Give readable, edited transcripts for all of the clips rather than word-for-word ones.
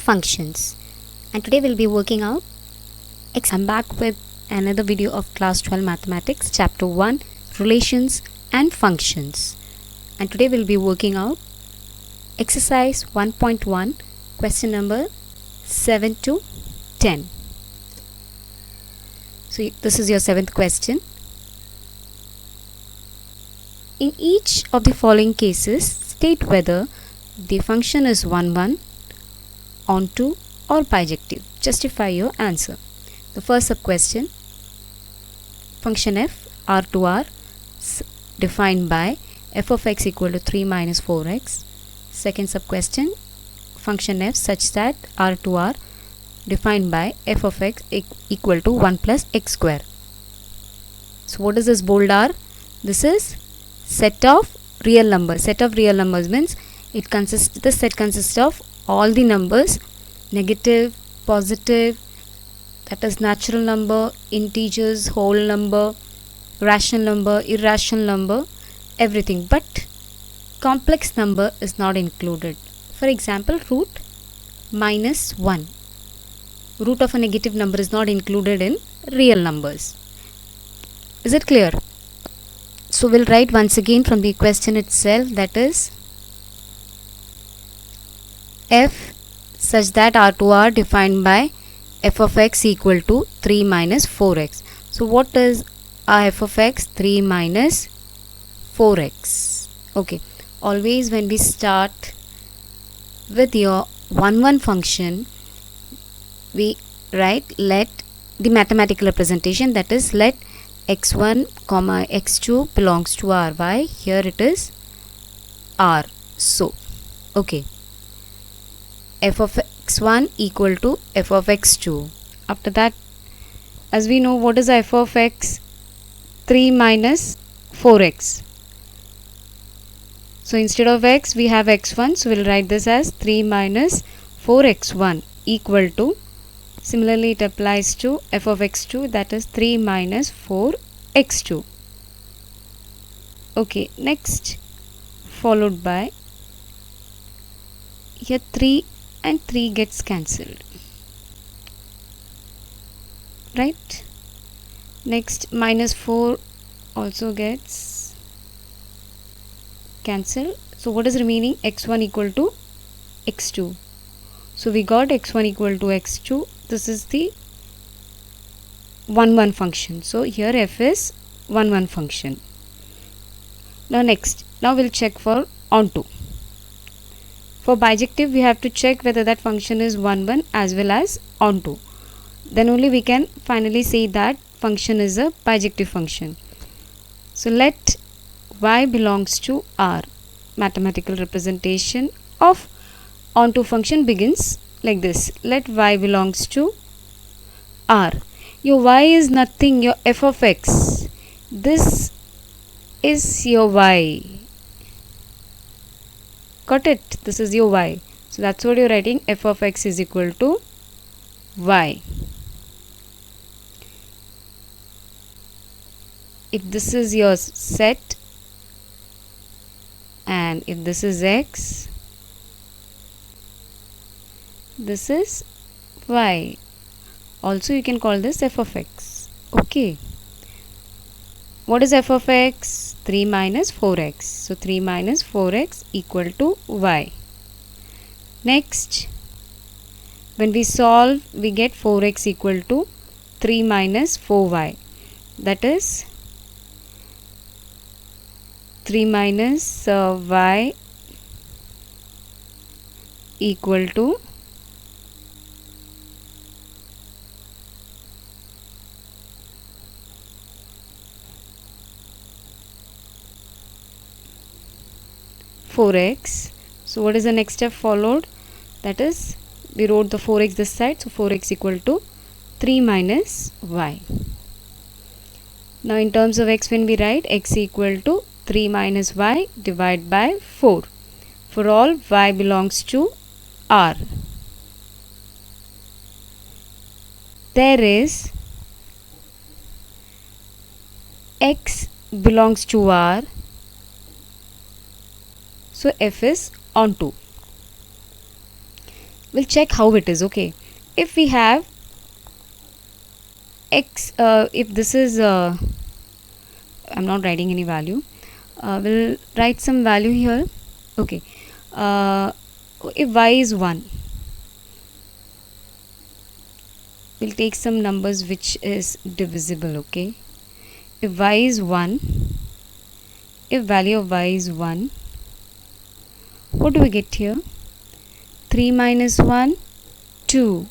functions. And today we'll be working out. I'm back with another video of class 12 mathematics chapter 1 relations and functions. And today we'll be working out exercise 1.1 question number 7 to 10. So this is your 7th question. In each of the following cases, state whether the function is 1, 1, onto or bijective. Justify your answer. The first sub-question, function f, r to r, defined by f of x equal to 3 minus 4x. Second sub-question, function f such that r to r, defined by f of x equal to 1 plus x square. So what is this bold r? This is set of real numbers. Set of real numbers means this set consists of all the numbers, negative, positive, that is natural number, integers, whole number, rational number, irrational number, everything, but complex number is not included. For example, root minus 1. Root of a negative number is not included in real numbers. Is it clear? So we'll write once again from the question itself, that is f such that r to r defined by f of x equal to 3 minus 4x. So what is f of x? 3 minus 4x. Okay, always when we start with your 1 1 function, we write let the mathematical representation, that is let x1 comma x2 belongs to r. Why? Here it is r. So okay, f of x1 equal to f of x2. After that, as we know, what is f of x? 3 minus 4x. So instead of x we have x1, so we'll write this as 3 minus 4x1 equal to, similarly it applies to f of x2, that is 3 minus 4x2. Okay, next followed by, here 3 and 3 gets cancelled, right? Next minus 4 also gets cancelled. So what is remaining? x1 equal to x2. So we got x1 equal to x2. This is the 1 1 function. So here f is 1 1 function. Now we'll check for onto. For bijective we have to check whether that function is 1 1 as well as onto. Then only we can finally say that function is a bijective function. So let y belongs to r. Mathematical representation of onto function begins like this. Let y belongs to r. Your y is nothing, your f of x. This is your y. Got it? This is your y. So that's what you're writing. F of x is equal to y. If this is your set and if this is x, this is y. Also you can call this f of x. Okay. What is f of x? 3 minus 4x. So 3 minus 4x equal to y. Next, when we solve, we get 4x equal to 3 minus 4y. That is 3 minus y equal to 4x. So what is the next step followed? That is, we wrote the 4x this side, so 4x equal to 3 minus y. Now in terms of x, when we write x equal to 3 minus y divided by 4 for all y belongs to r. There is x belongs to r, so f is onto. we'll check how it is. Okay, if we have x, if this is I'm not writing any value, we'll write some value here. Okay, if y is 1, we'll take some numbers which is divisible. Okay, if y is 1, if value of y is 1, what do we get here? 3 minus 1, 2.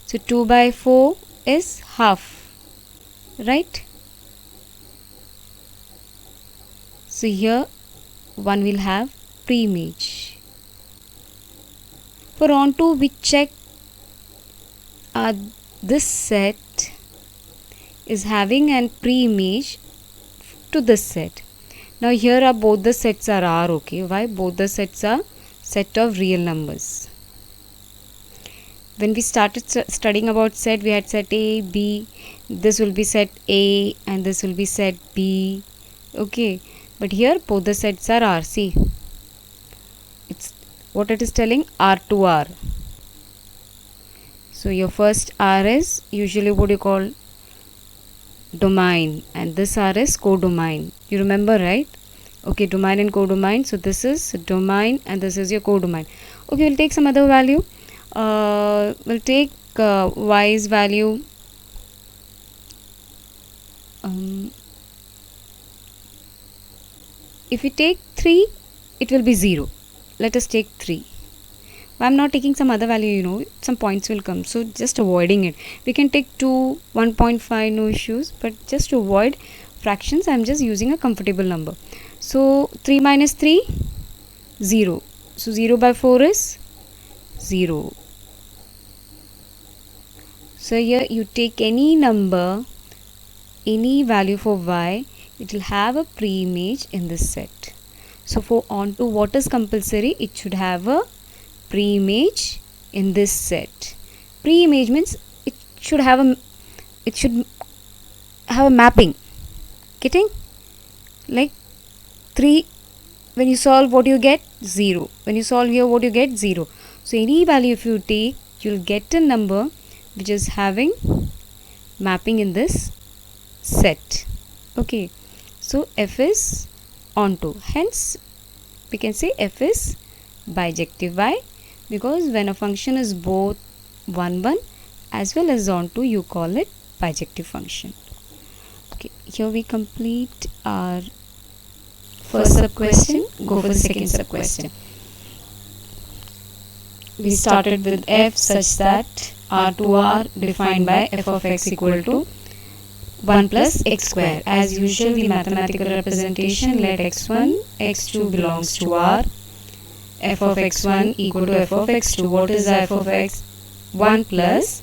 So 2 by 4 is half, right? So here one will have pre-image. For on to we check this set is having an pre-image to this set. Now here are both the sets are R. Okay, why? Both the sets are set of real numbers. When we started studying about set, we had set A, B, this will be set A and this will be set B. Okay, but here both the sets are R. See, it's what it is telling, R to R. So your first R is usually what you call domain, and this R is codomain. You remember, right? Okay, domain and codomain. So this is domain and this is your codomain. Okay, we'll take some other value. We'll take y's value. If we take 3, it will be 0. Let us take 3. I'm not taking some other value, you know, some points will come, so just avoiding it. We can take 2, 1.5, no issues, but just to avoid fractions, I'm just using a comfortable number. So 3 minus 3, 0. So 0 by 4 is 0. So here you take any number, any value for y, it will have a pre-image in this set. So for onto what is compulsory, it should have a pre-image in this set. Pre-image means it should have a mapping. Getting? Like 3, when you solve, what you get? 0. When you solve here, what you get? 0. So any value if you take, you'll get a number which is having mapping in this set. Okay, so f is onto, hence we can say f is bijective. Why? Because when a function is both 1 1 as well as onto, you call it bijective function. Okay, here we complete our first sub question. Go for the second sub question. We started with f such that r to r defined by f of x equal to 1 plus x square. As usual, the mathematical representation, let x1, x2 belongs to r. F of x1 equal to f of x2. What is f of x? 1 plus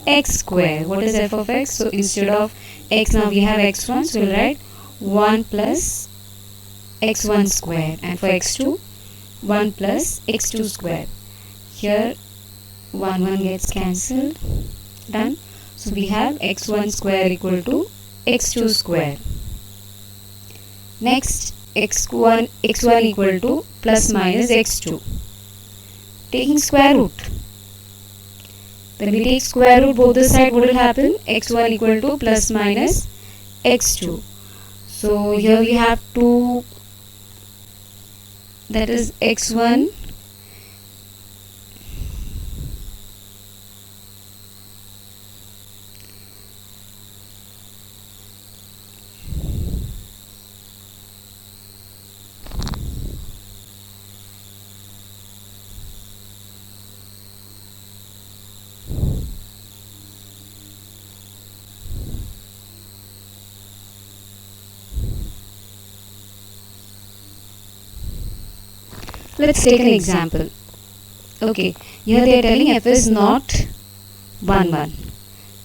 x square. What is f of x? So instead of x, now we have x1, so we'll write 1 plus x1 square, and for x2 1 plus x2 square. Here 1 gets cancelled. Done. So we have x1 square equal to x2 square. Next, x1 equal to plus minus x2. Taking square root. When we take square root both the side, what will happen? x1 equal to plus minus x2. So here we have 2, that is x1 Let's take an example. Okay, here they are telling f is not 1 1.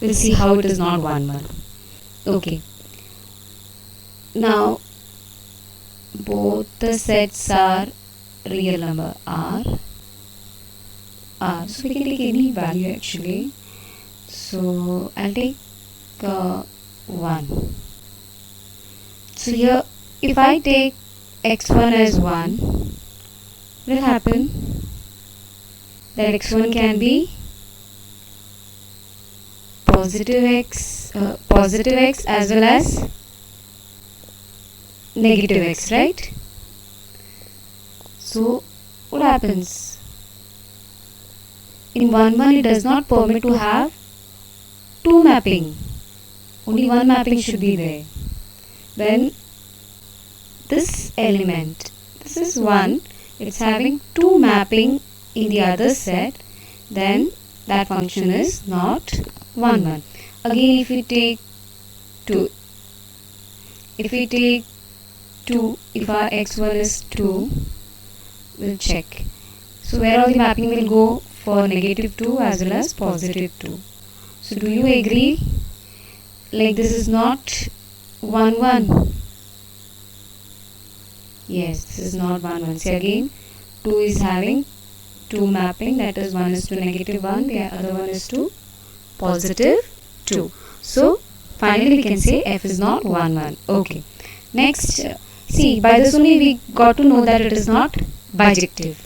We'll see how it is not 1 1. Okay. Now, both the sets are real number r. So we can take any value actually. So I'll take 1. So here, if I take x1 as 1, what will happen? that x1 can be positive x as well as negative x, right? So what happens? In 1 1 it does not permit to have two mapping. Only one mapping should be there. Then this element, this is 1, it's having two mapping in the other set, then that function is not 1 1. Again, if we take 2, if our x1 is 2, we'll check. So where all the mapping will go for negative 2 as well as positive 2. So do you agree? Like this is not 1 1. Yes, this is not 1 1. See again, 2 is having 2 mapping, that is 1 is to negative 1, the other one is to positive 2. So finally we can say f is not 1 1. Okay. Next, see, by this only we got to know that it is not bijective.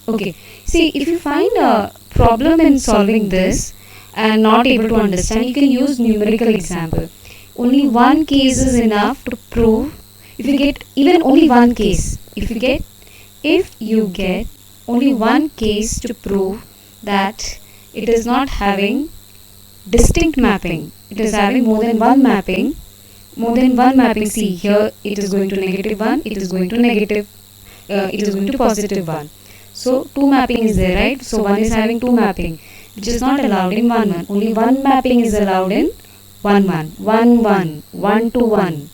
Okay. See, if you find a problem in solving this and not able to understand, you can use numerical example. Only one case is enough to prove. If you get even only one case, if you get only one case to prove that it is not having distinct mapping, it is having more than one mapping. See here, it is going to negative 1, it is going to positive 1. So 2 mapping is there, right? So 1 is having 2 mapping, which is not allowed in 1 1. Only one mapping is allowed in 1 1. 1 1, 1 to 1.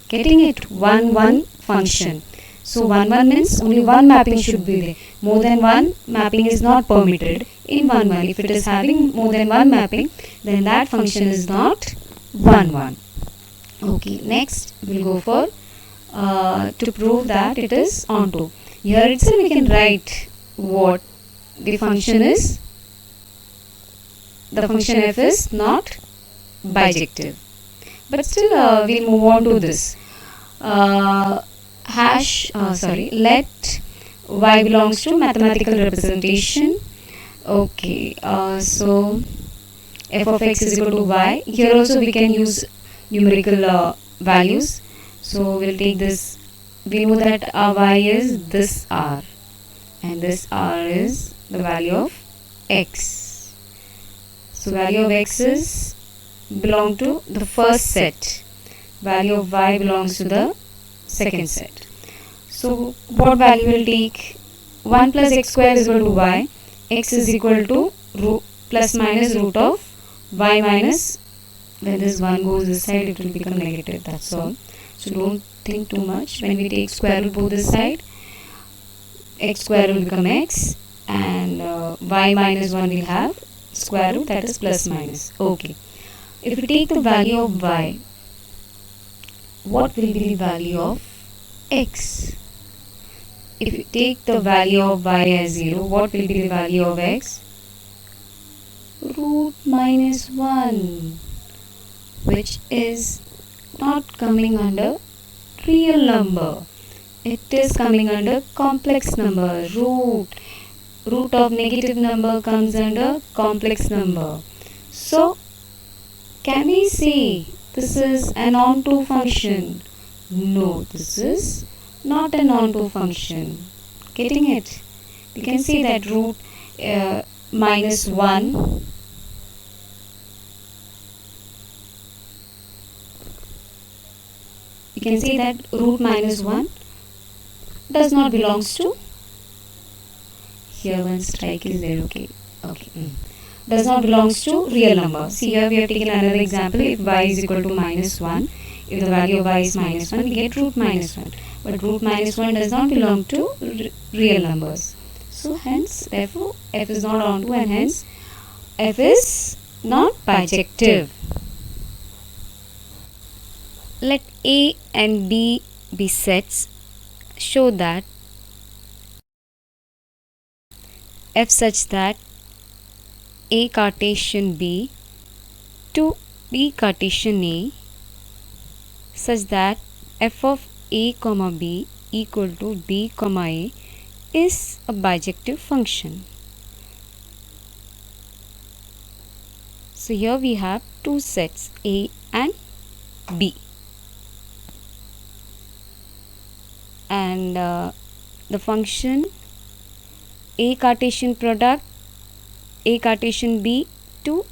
Getting it? 1 1 function. So 1 1 means only one mapping should be there. More than one mapping is not permitted in 1 1. If it is having more than one mapping, then that function is not 1 1. Okay, next we'll go for to prove that it is onto. Here itself we can write what the function is. The function f is not bijective. But still we'll move on to this. Let y belongs to mathematical representation. Okay, so f of x is equal to y. Here also we can use numerical values. So we'll take this. We know that our y is this r, and this r is the value of x. So value of x is belong to the first set. Value of y belongs to the second set. So what value will take? 1 plus x square is equal to y. X is equal to plus minus root of y minus, when this 1 goes this side it will become negative, that's all. So don't think too much. When we take square root both this side, x square will become x, and y minus 1 will have square root, that is plus minus. Okay. If we take the value of y, what will be the value of x? If you take the value of y as 0, what will be the value of x? Root minus 1, which is not coming under real number. It is coming under complex number. Root of negative number comes under complex number. So can we say this is an onto function? No, this is not an onto function. Getting it? We can say that root minus 1 we can say that root minus 1 does not belongs to, here one strike is there, okay, does not belongs to real number. See, here we have taken another example. If y is equal to minus 1, if the value of y is minus 1, we get root minus 1. But root minus 1 does not belong to real numbers. So hence, therefore, f is not onto, and hence f is not bijective. Let A and B be sets. Show that f such that A Cartesian B to B Cartesian A, such that f of A comma B equal to B comma A is a bijective function. So here we have two sets, A and B, and the function A Cartesian product A Cartesian B to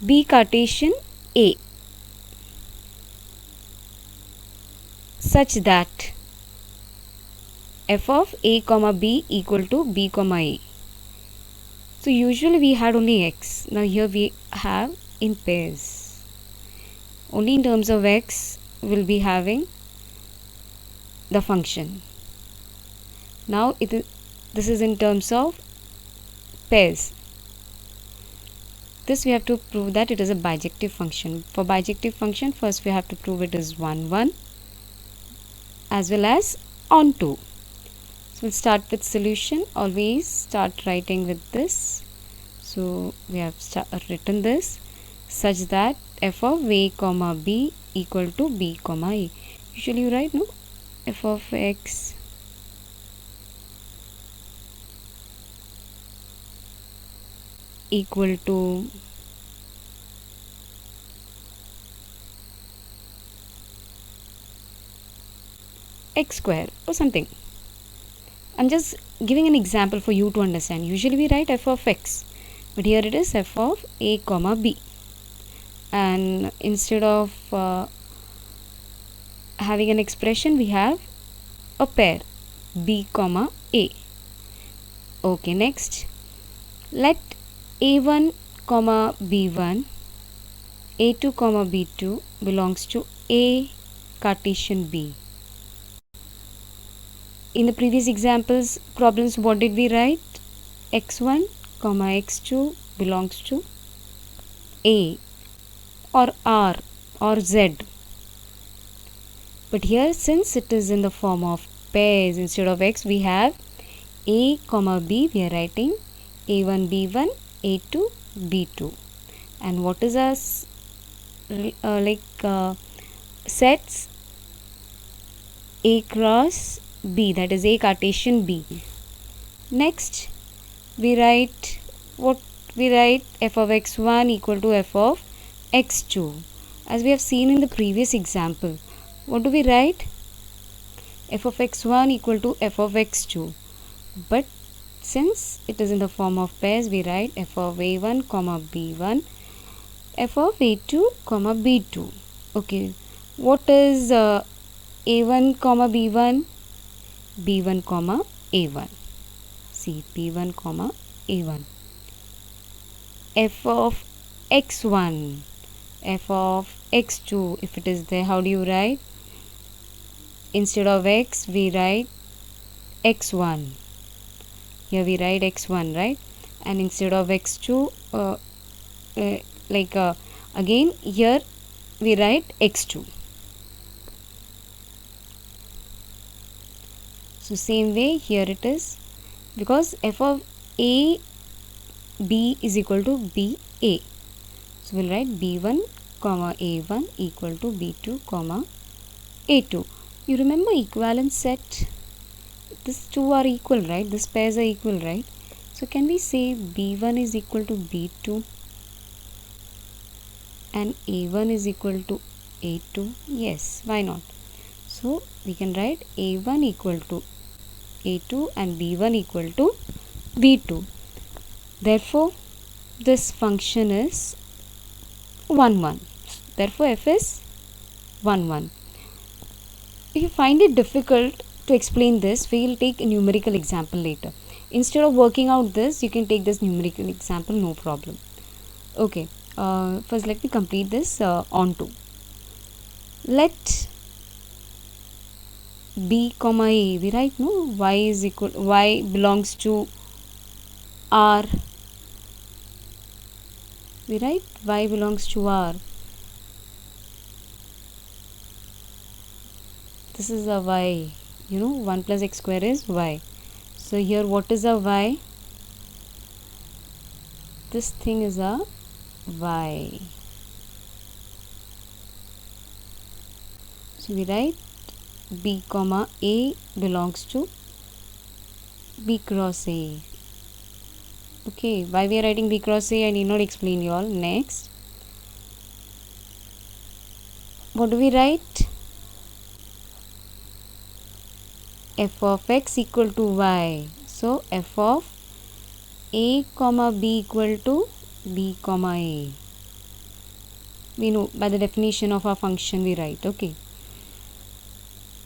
B Cartesian A, such that f of A comma B equal to B comma A. So usually we had only x. Now here we have in pairs. Only in terms of x we'll be having the function. Now this is in terms of pairs. This we have to prove that it is a bijective function. For bijective function, first we have to prove it is 1 1 as well as onto. So we'll start with solution. Always start writing with this. So we have written this such that f of A comma B equal to B comma A. Usually you write, no, f of x equal to x square or something. I'm just giving an example for you to understand. Usually we write f of x, but here it is f of A comma B, and instead of having an expression we have a pair B comma A. Okay, next let A1 comma B1 A2 comma B2 belongs to A Cartesian B. In the previous examples problems, what did we write? x1 comma x2 belongs to A or R or Z. But here, since it is in the form of pairs, instead of x we have A comma B, we are writing A1 B1 A2 B2. And what is our sets? A cross B, that is A Cartesian B. Next we write f of x1 equal to f of x2. As we have seen in the previous example, what do we write? F of x1 equal to f of x2. But since it is in the form of pairs, we write f of a1 comma b1 f of a2 comma b2. Okay, what is a1 comma b1? b1 comma a1. See, b1 comma a1. F of x1, f of x2, if it is there, how do you write? Instead of x we write x1. Here we write x1, right? And instead of x2 again here we write x2. So same way here it is, because f of a b is equal to b a. So we'll write b1 comma a1 equal to b2 comma a2. You remember equivalent set? These two are equal, right? These pairs are equal, right? So can we say b1 is equal to b2 and a1 is equal to a2? Yes, why not? So we can write a1 equal to a2 and b1 equal to b2. Therefore this function is 1 1. Therefore f is 1 1. If you find it difficult to explain this, we will take a numerical example later. Instead of working out this, you can take this numerical example, no problem. Okay, first let me complete this onto. Let b comma a, we write, no, y belongs to R. We write y belongs to R. This is a y, 1 plus x square is y. So here what is a y? This thing is a y. So we write b comma a belongs to b cross a. Okay, why we are writing b cross a I need not explain you all. Next, what do we write? F of x equal to y. So f of a comma b equal to b comma a. We know by the definition of our function we write. Okay.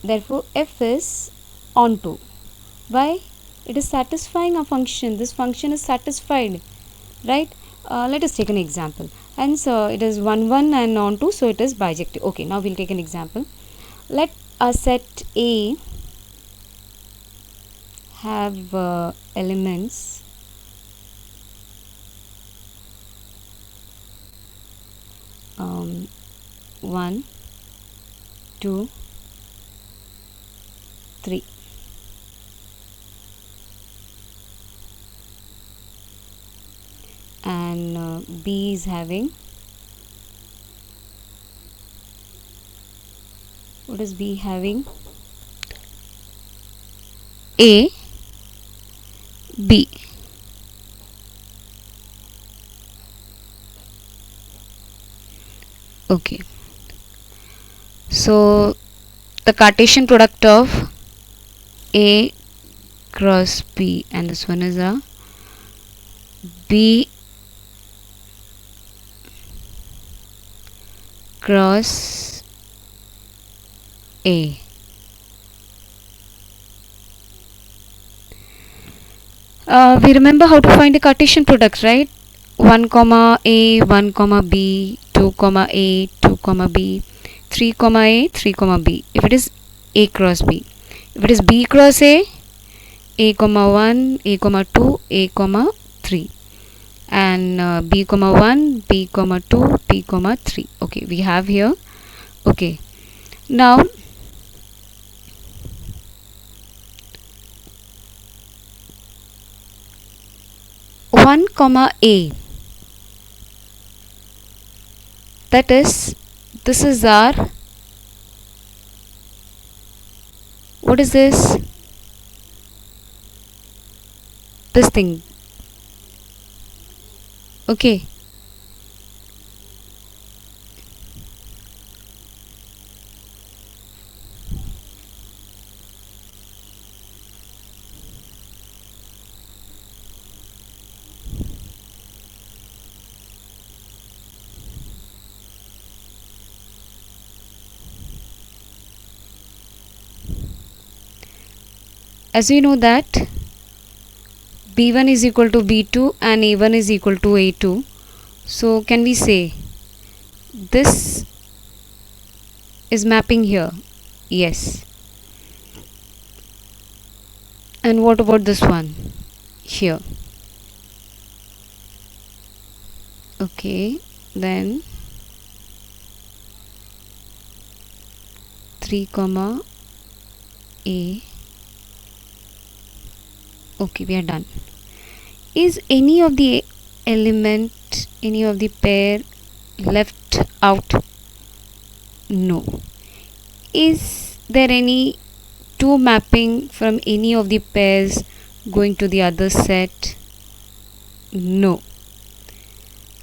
Therefore, f is onto. Why? It is satisfying a function. This function is satisfied, right? Let us take an example. Hence, it is 1 1 and onto, so it is bijective. Okay, now we'll take an example. Let a set A have elements 1, 2, 3. And B is having, what is B having? A, B. Okay. So the Cartesian product of A cross B, and this one is a B cross A. We remember how to find the Cartesian product, right? 1 comma A, 1 comma B, 2 comma A, 2 comma B, 3 comma A, 3 comma B. If it is A cross B. If it is B cross A comma 1, A comma 2, A comma 3. And B comma 1, B comma 2, B comma 3. Okay, we have here. Okay. Now, one comma A, that is, this is our, what is this thing, okay. As we know that B1 is equal to B2 and A1 is equal to A2, so can we say this is mapping here? Yes. And what about this one here? Okay, then 3 comma A. Okay, we are done. Is any of the element, any of the pair left out? No. Is there any 2 mapping from any of the pairs going to the other set? No.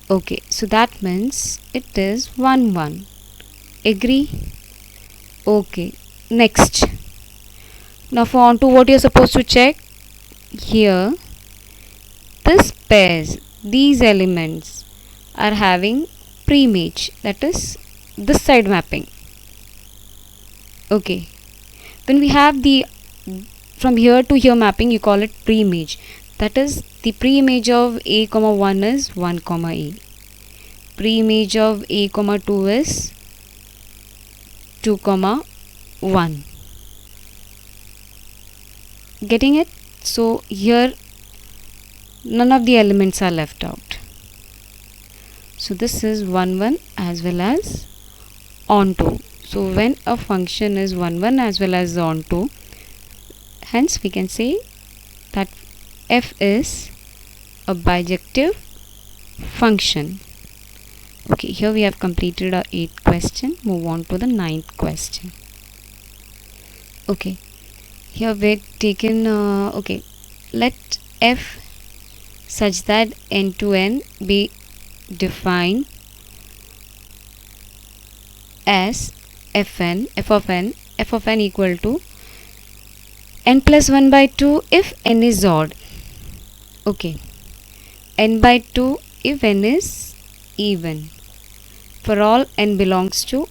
Okay, so that means it is 1 1. Agree? Okay, next. Now for on to what you're supposed to check. Here, this pairs, these elements are having pre-image, that is this side mapping. Okay, when we have the from here to here mapping, you call it pre-image. That is, the pre-image of A comma 1 is 1 comma A. Pre-image of A comma 2 is 2 comma 1. Getting it? So here none of the elements are left out. So this is 1 1 as well as onto. So when a function is 1 1 as well as onto, hence we can say that f is a bijective function. Okay, here we have completed our 8th question. Move on to the 9th question. Okay, here we've taken okay, let f such that n to n be defined as fn f of n equal to n plus 1 by 2 if n is odd. Okay, n by 2 if n is even for all n belongs to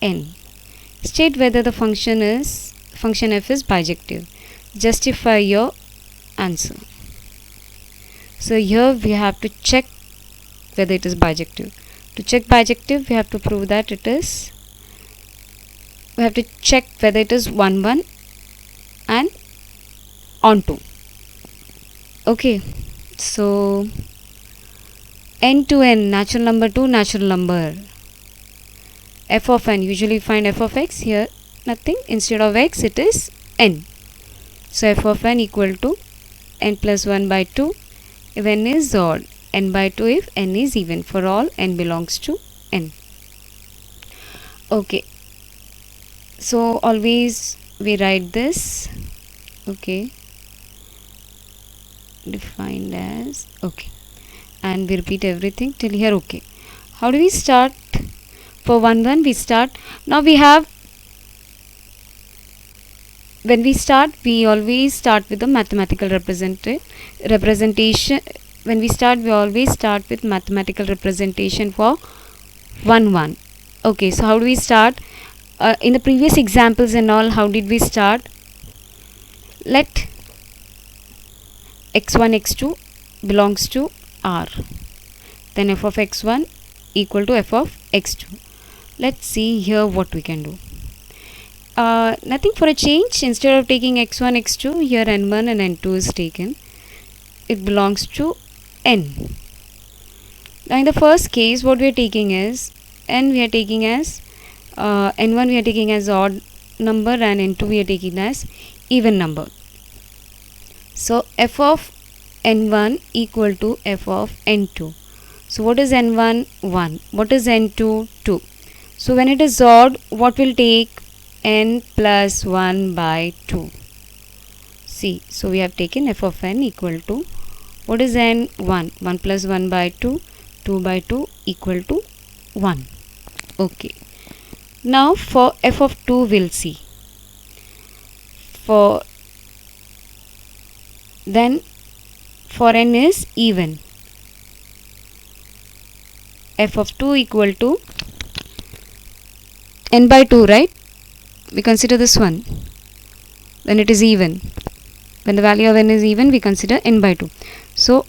n. State whether the function f is bijective. Justify your answer. So here we have to check whether it is bijective. To check bijective, we have to prove that it is, we have to check whether it is 1 1 and onto. Okay, so n to n, natural number to natural number, f of n, usually find f of x. Here nothing, instead of x it is n. So f of n equal to n plus 1 by 2 if n is odd, n by 2 if n is even for all n belongs to n. Okay, so always we write this, okay, defined as, okay, and we repeat everything till here. Okay, how do we start? For 1 1 we start, now we have, when we start we always start with the mathematical representation. When we start we always start with mathematical representation for 1 1. Okay, so how do we start? In the previous examples and all, how did we start? Let x1 x2 belongs to R, then f of x1 equal to f of x2. Let's see here what we can do. Nothing for a change. Instead of taking x1 x2, here n1 and n2 is taken. It belongs to n. Now in the first case what we are taking is n, we are taking as n1 we are taking as odd number and n2 we are taking as even number. So f of n1 equal to f of n2. So what is n1? 1. What is n2? 2. So when it is odd, what will take? N plus 1 by 2. See, so we have taken f of n equal to, what is n? 1. 1 plus 1 by 2, 2 by 2 equal to 1. Okay. Now for f of 2 we'll see. Then for n is even, f of 2 equal to n by 2, right? We consider this one. When it is even, when the value of n is even, we consider n by 2. So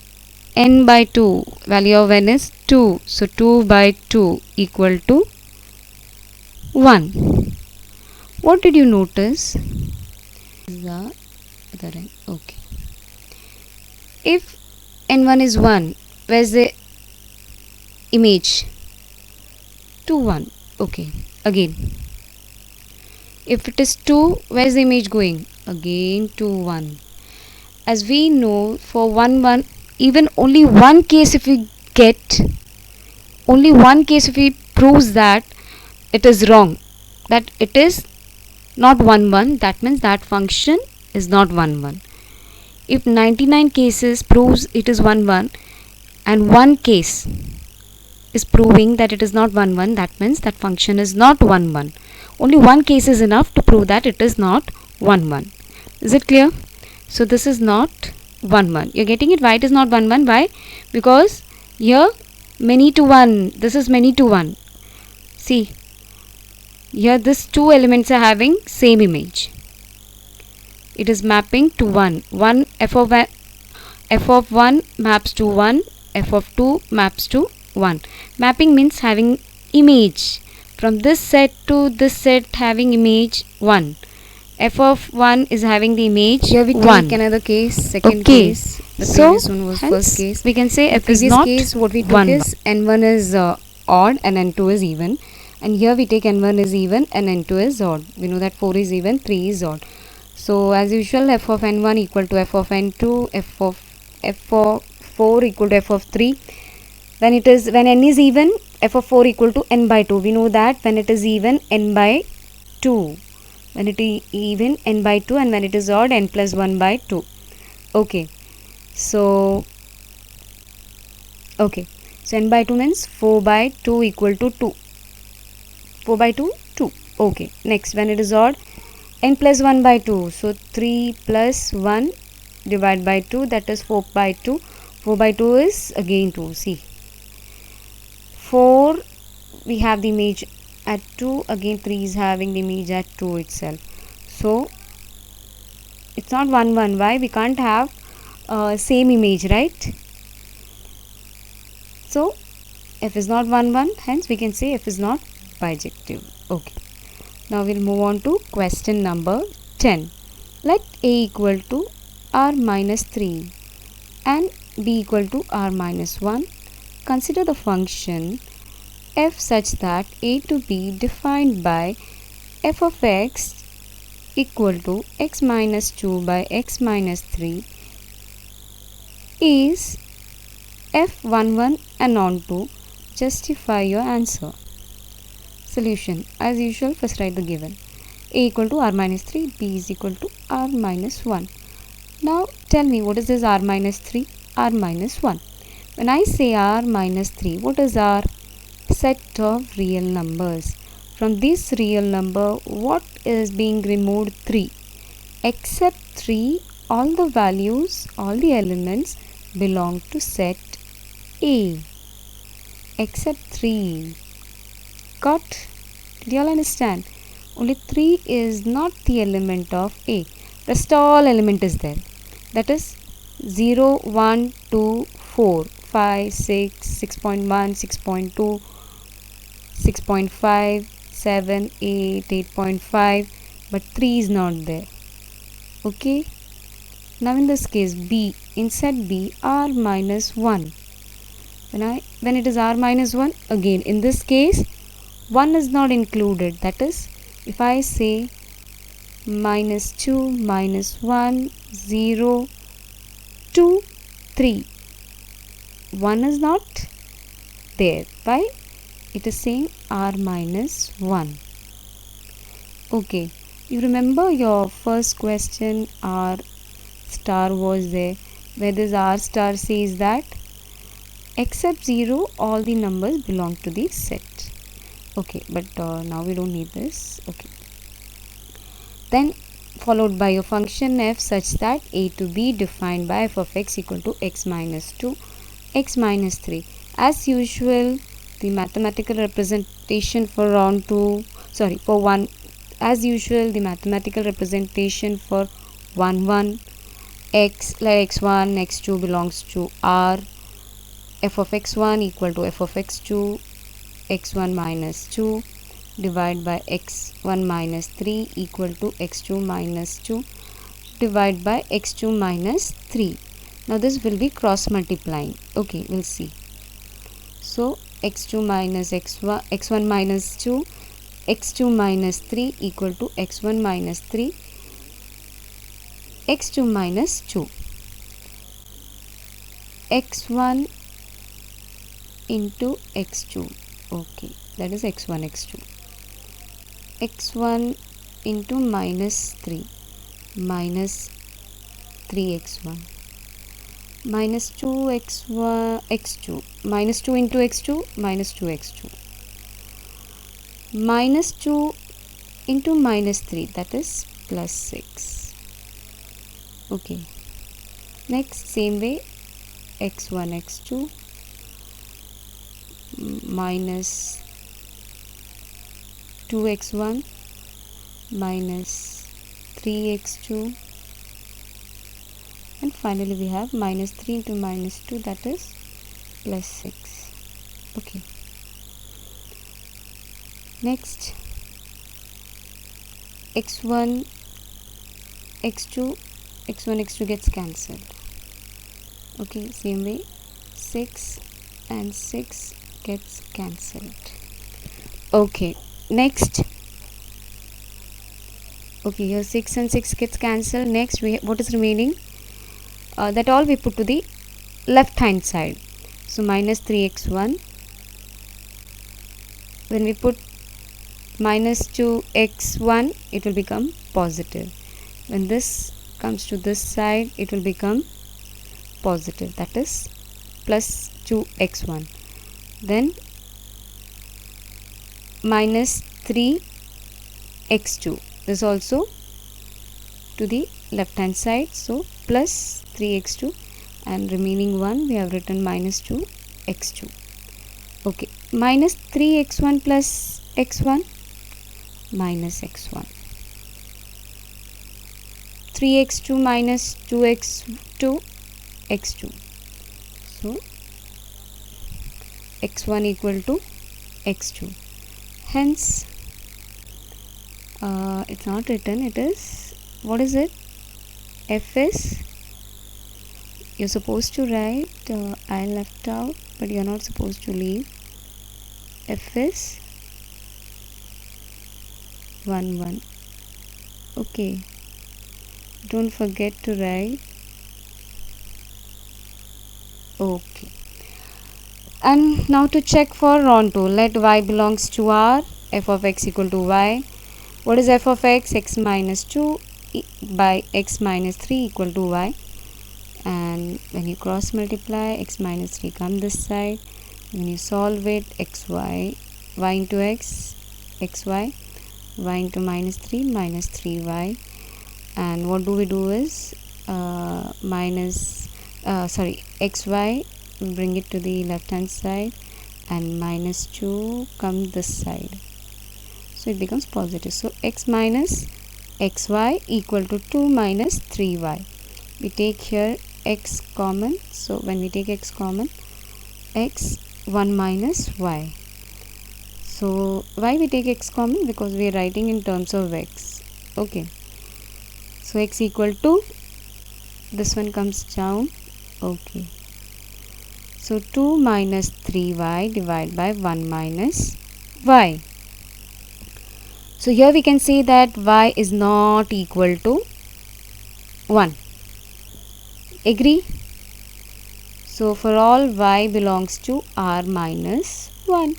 n by 2, value of n is 2. So 2 by 2 equal to 1. What did you notice? The other end. Okay. If n1 is 1, where's the image? 2 1. Okay. Again, if it is 2, where is the image going? Again 2 1. As we know, for 1 1, even only one case if we get, only one case if we proves that it is wrong, that it is not 1 1, that means that function is not 1 1. If 99 cases proves it is 1 1 and one case is proving that it is not 1 1, that means that function is not 1 1. Only one case is enough to prove that it is not 1 1. Is it clear? So this is not 1 1. You're getting it? Why it is not 1 1? Why? Because here many to 1. This is many to 1. See, here these two elements are having same image. It is mapping to 1. F of 1 maps to 1. F of 2 maps to 1. Mapping means having image. From this set to this set having image 1. F of 1 is having the image. Here we 1. Take another case, second case. The previous one was first case. We can say f is not case, what we took 1 is n1 is odd and n2 is even. And here we take n1 is even and n2 is odd. We know that 4 is even, 3 is odd. So as usual, f of n1 equal to f of n2, f of 4 equal to f of 3. When n is even, f of 4 equal to n by 2. We know that when it is even, n by 2. When it is even, n by 2, and when it is odd, n plus 1 by 2. Okay. So Okay, so n by 2 means 4 by 2 equal to 2. 4 by 2, 2. Okay, next when it is odd, n plus 1 by 2. So 3 plus 1 divided by 2, that is 4 by 2. 4 by 2 is again 2. See, 4 we have the image at 2, again 3 is having the image at 2 itself. So it's not 1 1. Why? We can't have same image, right? So f is not 1 1, hence we can say f is not bijective. Okay, now we'll move on to question number 10. Let a equal to r minus 3 and b equal to r minus 1. Consider the function f such that a to b defined by f of x equal to x minus 2 by x minus 3 is f11 and on to. Justify your answer. Solution. As usual, first write the given. A equal to r minus 3, b is equal to r minus 1. Now tell me, what is this r minus 3? R minus 1. When I say r minus 3, what is our set of real numbers? From this real number, what is being removed? 3. Except 3, all the values, all the elements belong to set A. Except 3. Got? Did you all understand? Only 3 is not the element of A. Rest all element is there. That is 0, 1, 2, 4, 5, 6, 6.1, 6.2, 6.5, 7, 8, 8.5, but 3 is not there. Okay. Now in this case, B, in set B, r minus 1. When it is r minus 1, again in this case 1 is not included. That is, if I say minus 2, minus 1, 0, 2, 3, 1 is not there. Why? It is saying r minus 1. Okay, you remember your first question, r star was there, where this r star says that except 0, all the numbers belong to the set. Okay, but now we don't need this. Okay, then followed by your function f such that a to b defined by f of x equal to x minus 2, x minus 3. As usual, the mathematical representation for round 2, sorry, for 1, as usual, the mathematical representation for 1 1, x, like x1, x2 belongs to r, f of x1 equal to f of x2, x1 minus 2 divided by x1 minus 3 equal to x2 minus 2 divided by x2 minus 3. Now this will be cross multiplying. Okay, we'll see. So x2 minus x1, x1 minus 2, x2 minus 3 equal to x1 minus 3, x2 minus 2. x1 into x2. Okay, that is x1, x2. x1 into minus 3, minus 3x1, minus 2x1, x2, minus 2 into x2, minus 2x2, minus 2 into minus 3, that is plus 6. Okay, next same way, x1, x2, minus 2x1 minus 3x2, and finally we have minus 3 into minus 2, that is plus 6. Okay, next x1 x2, x1 x2 gets cancelled. Okay, same way 6 and 6 gets cancelled. Okay, next, okay, here 6 and 6 gets cancelled. Next, what is remaining? That all we put to the left hand side. So minus 3x1. When we put minus 2x1, it will become positive. When this comes to this side, it will become positive. That is plus 2x1, then minus 3x2, this also to the left hand side, so plus 3x2, and remaining one we have written minus 2x2. Okay, minus 3x1 plus x1, minus x1, 3x2 minus 2x2, x2, so x1 equal to x2. Hence it's not written, it is, what is it, f is, you're supposed to write, I left out, but you're not supposed to leave, f is 1 1. Okay, don't forget to write. Okay, and now to check for Ronto, let y belongs to R, f of x equal to y. What is f of x? X minus 2 by x minus 3 equal to y. And when you cross multiply, x minus 3 come this side. When you solve it, xy, y into x, xy, y into minus 3, minus 3y. And what do we do is xy, bring it to the left hand side, and minus 2 come this side, so it becomes positive. So x minus xy equal to 2 minus 3y. We take here x common, so when we take x common, x 1 minus y. So why we take x common? Because we are writing in terms of x. Okay, so x equal to, this one comes down. Okay, so 2 minus 3y divided by 1 minus y. So here we can say that y is not equal to 1. Agree? So for all y belongs to R minus 1.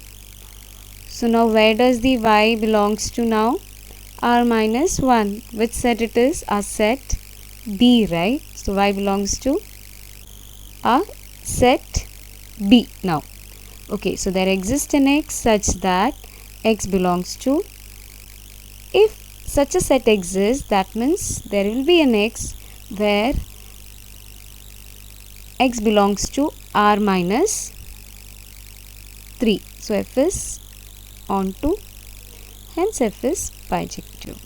So now where does the y belongs to now? R minus 1. Which set it is? Our set B, right? So y belongs to our set B now. Okay, so there exists an x such that x belongs to, if such a set exists, that means there will be an x where x belongs to R minus 3. So f is onto, hence f is bijective.